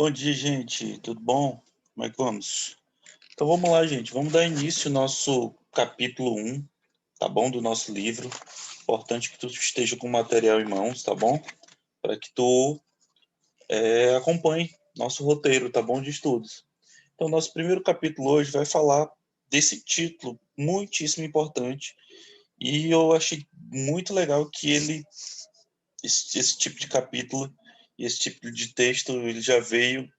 Bom dia, gente. Tudo bom? Como é que vamos? Então vamos lá, gente. Vamos dar início ao nosso capítulo 1, tá bom? Do nosso livro. Importante que tu esteja com o material em mãos, tá bom? Para que tu acompanhe nosso roteiro, tá bom? De estudos. Então, nosso primeiro capítulo hoje vai falar desse título muitíssimo importante. E eu achei muito legal que esse tipo de capítulo e esse tipo de texto, ele já veio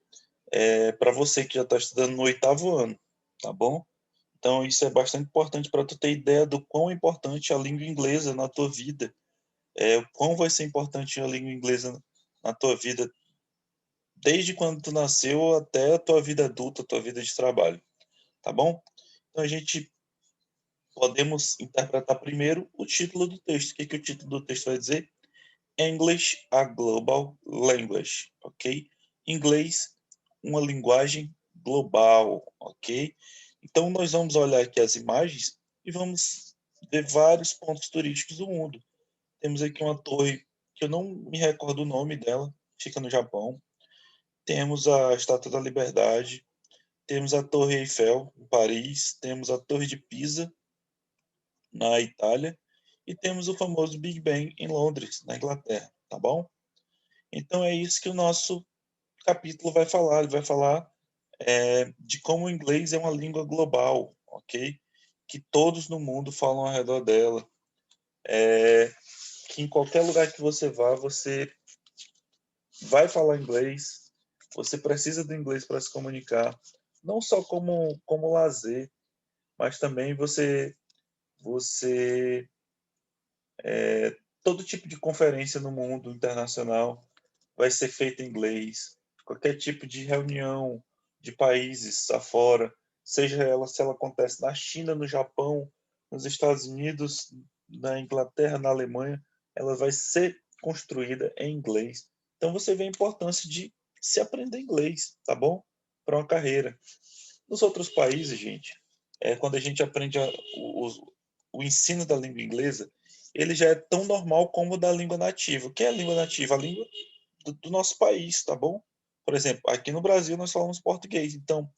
para você que já está estudando no oitavo ano, tá bom? Então isso é bastante importante para tu ter ideia do quão é importante a língua inglesa na tua vida, o quão vai ser importante a língua inglesa na tua vida desde quando tu nasceu até a tua vida adulta, a tua vida de trabalho, tá bom? Então a gente podemos interpretar primeiro o título do texto. O que o título do texto vai dizer? English, a global language, ok? Inglês, uma linguagem global, ok? Então nós vamos olhar aqui as imagens e vamos ver vários pontos turísticos do mundo. Temos aqui uma torre que eu não me recordo o nome dela, fica no Japão. Temos a Estátua da Liberdade, temos a Torre Eiffel em Paris, temos a Torre de Pisa na Itália e temos o famoso Big Ben em Londres, na Inglaterra, tá bom? Então é isso que o nosso capítulo vai falar. Ele vai falar de como o inglês é uma língua global, ok? Que todos no mundo falam ao redor dela. Que em qualquer lugar que você vá, você vai falar inglês. Você precisa do inglês para se comunicar, não só como lazer, mas também você todo tipo de conferência no mundo internacional vai ser feita em inglês. Qualquer tipo de reunião de países afora, seja ela se ela acontece na China, no Japão, nos Estados Unidos, na Inglaterra, na Alemanha, ela vai ser construída em inglês. Então você vê a importância de se aprender inglês, tá bom? Para uma carreira. Nos outros países, gente, quando a gente aprende o ensino da língua inglesa, ele já é tão normal como o da língua nativa. O que é a língua nativa? A língua do nosso país, tá bom? Por exemplo, aqui no Brasil nós falamos português. Então,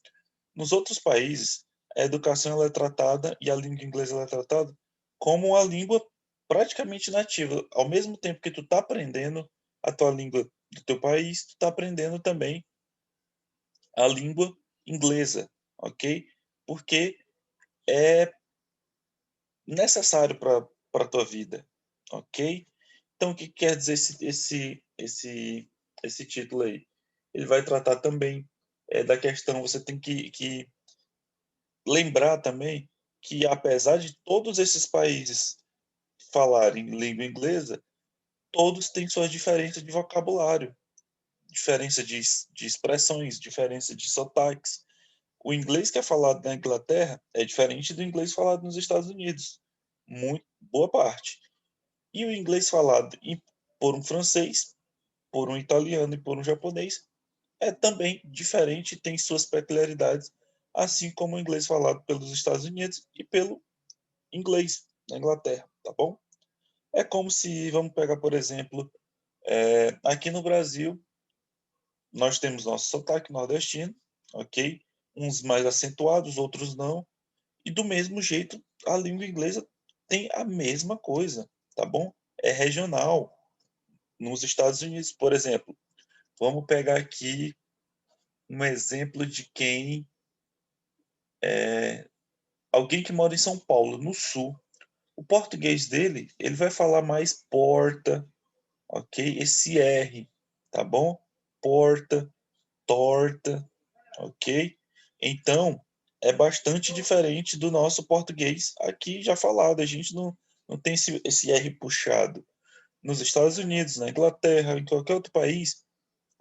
nos outros países, a educação ela é tratada e a língua inglesa ela é tratada como a língua praticamente nativa. Ao mesmo tempo que tu está aprendendo a tua língua do teu país, tu está aprendendo também a língua inglesa, ok? Porque é necessário para a tua vida, ok? Então, o que quer dizer esse título aí? Ele vai tratar também da questão, você tem que lembrar também que, apesar de todos esses países falarem língua inglesa, todos têm suas diferenças de vocabulário, diferença de expressões, diferença de sotaques. O inglês que é falado na Inglaterra é diferente do inglês falado nos Estados Unidos, muito boa parte. E o inglês falado por um francês, por um italiano e por um japonês é também diferente, tem suas peculiaridades, assim como o inglês falado pelos Estados Unidos e pelo inglês na Inglaterra, tá bom? É como se, vamos pegar, por exemplo, aqui no Brasil, nós temos nosso sotaque nordestino, ok? Uns mais acentuados, outros não. E do mesmo jeito, a língua inglesa tem a mesma coisa, tá bom? É regional. Nos Estados Unidos, por exemplo, vamos pegar aqui um exemplo de alguém que mora em São Paulo, no sul. O português dele, ele vai falar mais porta, ok? Esse R, tá bom? Porta, torta, ok? Então, é bastante diferente do nosso português aqui já falado. A gente não tem esse R puxado. Nos Estados Unidos, na Inglaterra, em qualquer outro país,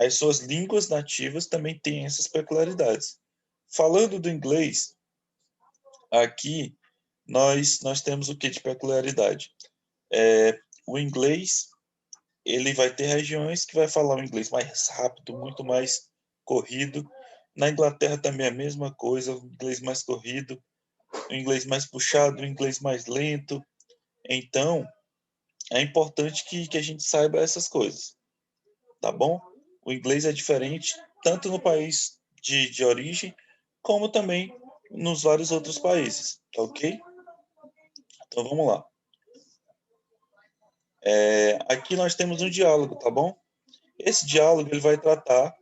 as suas línguas nativas também têm essas peculiaridades. Falando do inglês, aqui nós temos o que de peculiaridade? O inglês, ele vai ter regiões que vai falar o inglês mais rápido, muito mais corrido. Na Inglaterra também é a mesma coisa, o inglês mais corrido, o inglês mais puxado, o inglês mais lento. Então, é importante que a gente saiba essas coisas, tá bom? O inglês é diferente tanto no país de origem, como também nos vários outros países, tá ok? Então vamos lá. Aqui nós temos um diálogo, tá bom? Esse diálogo ele vai tratar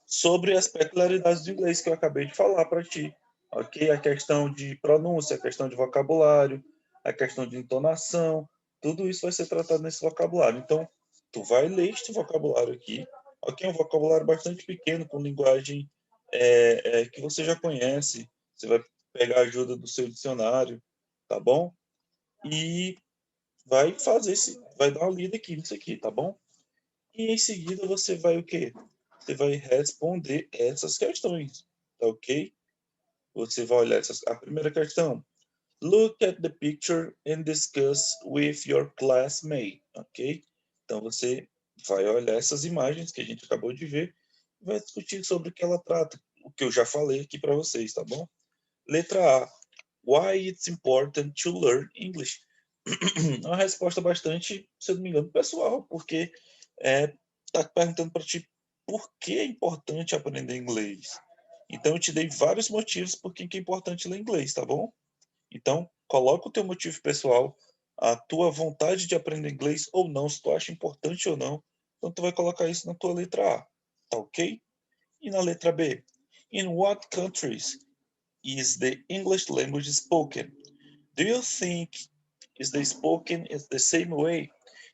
sobre as peculiaridades do inglês que eu acabei de falar para ti, ok? A questão de pronúncia, a questão de vocabulário, a questão de entonação, tudo isso vai ser tratado nesse vocabulário. Então, tu vai ler este vocabulário aqui, ok? Um vocabulário bastante pequeno, com linguagem que você já conhece. Você vai pegar a ajuda do seu dicionário, tá bom? E vai dar uma lida aqui nisso aqui, tá bom? E em seguida você vai o quê? Você vai responder essas questões, tá ok? Você vai olhar a primeira questão. Look at the picture and discuss with your classmate, ok? Então você vai olhar essas imagens que a gente acabou de ver e vai discutir sobre o que ela trata, o que eu já falei aqui para vocês, tá bom? Letra A. Why it's important to learn English? É uma resposta bastante, se eu não me engano, pessoal, porque tá perguntando para ti por que é importante aprender inglês. Então eu te dei vários motivos por que é importante ler inglês, tá bom? Então coloca o teu motivo pessoal, a tua vontade de aprender inglês ou não, se tu acha importante ou não. Então tu vai colocar isso na tua letra A, tá ok? E na letra B, in what countries is the English language spoken? Do you think is the spoken is the same way?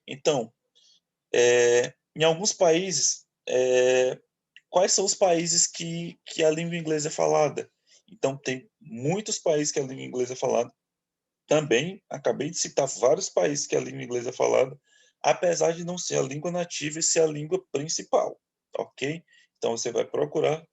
Então, em alguns países, quais são os países que a língua inglesa é falada? Então, tem muitos países que a língua inglesa é falada. Também, acabei de citar vários países que a língua inglesa é falada, apesar de não ser a língua nativa e ser a língua principal, ok? Então, você vai procurar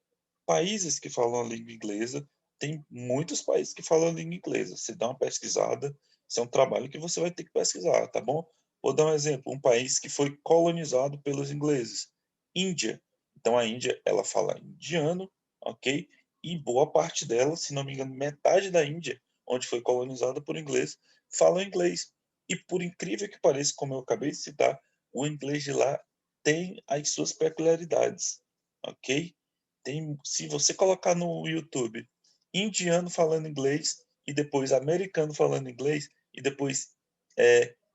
países que falam a língua inglesa. Tem muitos países que falam a língua inglesa. Você dá uma pesquisada, isso é um trabalho que você vai ter que pesquisar, tá bom? Vou dar um exemplo, um país que foi colonizado pelos ingleses, Índia. Então a Índia, ela fala indiano, ok? E boa parte dela, se não me engano, metade da Índia, onde foi colonizada por inglês, fala inglês. E por incrível que pareça, como eu acabei de citar, o inglês de lá tem as suas peculiaridades, ok? Se você colocar no YouTube indiano falando inglês e depois americano falando inglês e depois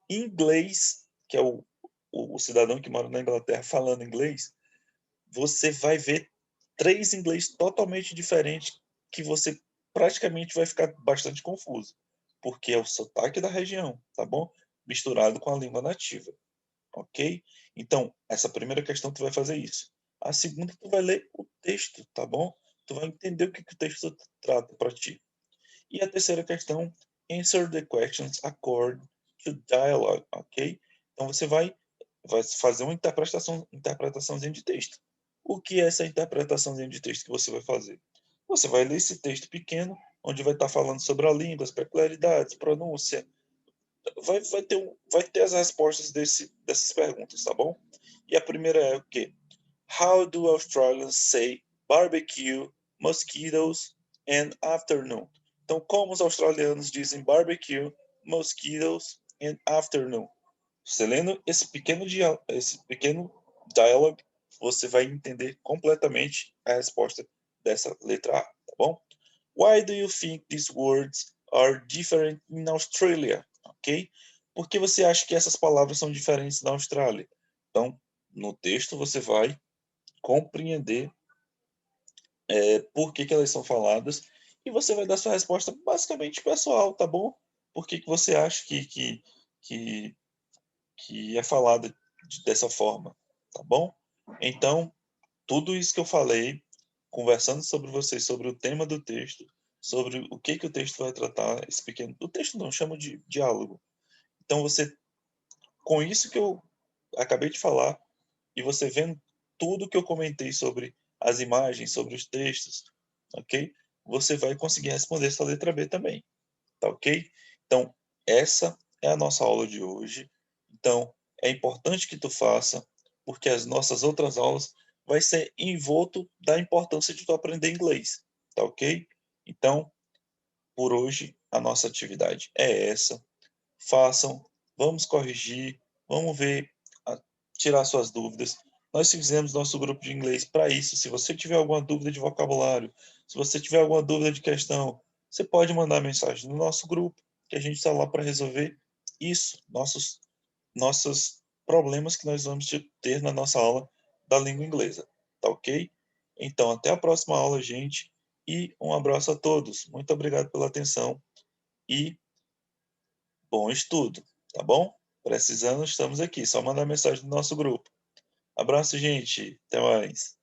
inglês, que é o cidadão que mora na Inglaterra falando inglês, você vai ver três inglês totalmente diferentes que você praticamente vai ficar bastante confuso, porque é o sotaque da região, tá bom? Misturado com a língua nativa, ok? Então, essa primeira questão tu vai fazer isso. A segunda tu vai ler o texto, tá bom? Tu vai entender o que o texto trata para ti. E a terceira questão, answer the questions according to dialogue, ok? Então você vai fazer uma interpretaçãozinha de texto. O que é essa interpretaçãozinha de texto que você vai fazer? Você vai ler esse texto pequeno, onde vai estar falando sobre a língua, as peculiaridades, pronúncia. Vai ter as respostas dessas perguntas, tá bom? E a primeira é o quê? How do Australians say barbecue, mosquitoes and afternoon? Então, como os australianos dizem barbecue, mosquitoes and afternoon? Você lendo esse pequeno dialogue, você vai entender completamente a resposta dessa letra A, tá bom? Why do you think these words are different in Australia? Ok? Por que você acha que essas palavras são diferentes na Austrália? Então, no texto você vai compreender por que elas são faladas e você vai dar sua resposta basicamente pessoal, tá bom? Por que você acha que, que é falada dessa forma, tá bom? Então, tudo isso que eu falei, conversando sobre vocês, sobre o tema do texto, sobre o que o texto vai tratar, esse pequeno... O texto não, chamo de diálogo. Então, com isso que eu acabei de falar, e você vendo tudo que eu comentei sobre as imagens, sobre os textos, ok? Você vai conseguir responder essa letra B também, tá ok? Então, essa é a nossa aula de hoje. Então, é importante que tu faça, porque as nossas outras aulas vai ser envolto da importância de tu aprender inglês, tá ok? Então, por hoje, a nossa atividade é essa. Façam, vamos corrigir, vamos ver tirar suas dúvidas. Nós fizemos nosso grupo de inglês para isso. Se você tiver alguma dúvida de vocabulário, se você tiver alguma dúvida de questão, você pode mandar mensagem no nosso grupo, que a gente está lá para resolver isso, nossos problemas que nós vamos ter na nossa aula da língua inglesa. Tá ok? Então, até a próxima aula, gente. E um abraço a todos. Muito obrigado pela atenção e bom estudo, tá bom? Precisando, estamos aqui. Só mandar mensagem no nosso grupo. Abraço, gente. Até mais.